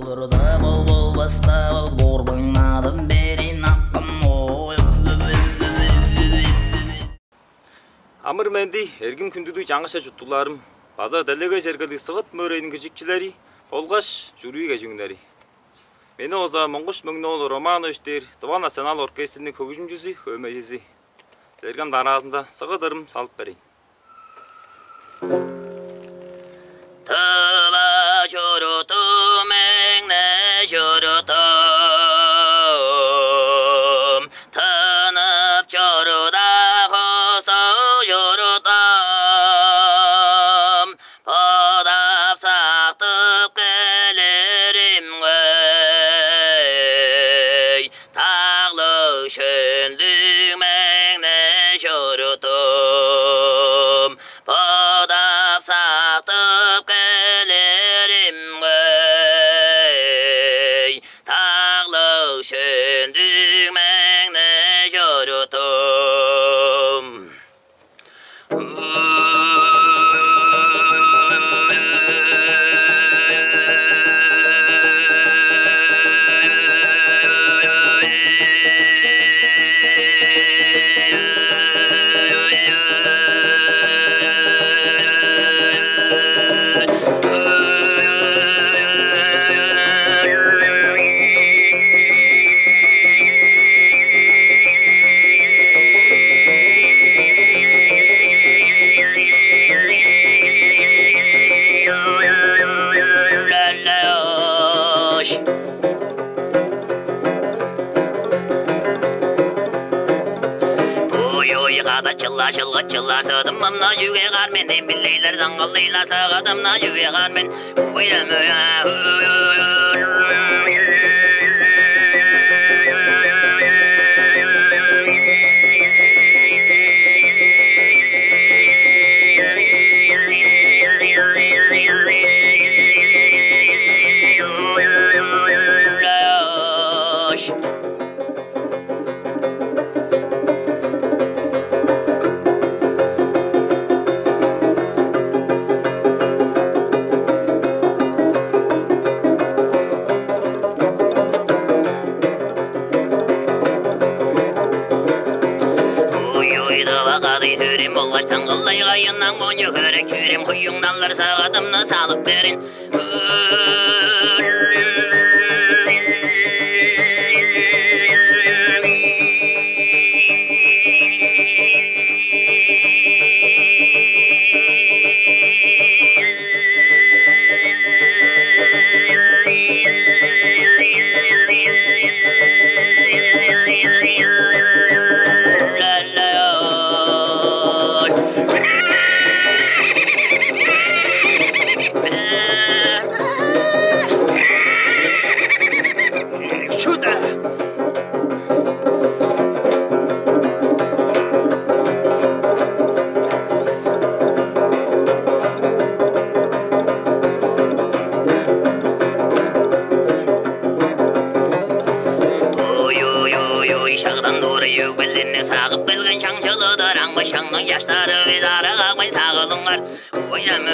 olur da bol basta ol borbangnadım berin akkım oy. Амыр мәнді әргім күндіді жаңғыша жұттыларым, база дәлігі жергілі сығыт мөрейдің кішікчілері, болғаш жүрүйге жүңдері. Мені оза Моңғыш Мөңнол Роман өштер, Дыван Национал оркестрінің көгіжім жүзі, өмежізі. Зергім даразында сығыдырым салып берейін. Тыва жұрытым, әңне жұрытым, тынып жұрыда қосты жұрытым, подап сақтып келерім ғөй, тағлы шөндім әңне жұрытым, подап сақтып келерім ғөй, тағлы шөндім әңне жұрытым. Çıllar sığdım amna yüge garmen hem billeylerden kallıyla sağadım na yüge garmen Ayından boyu hörek çürem huyundanlar sağadımna sağlık verin. Sağıp belgen şangçılıdır, anma şangın yaşları ve darığa koy sağılınlar. Oynamı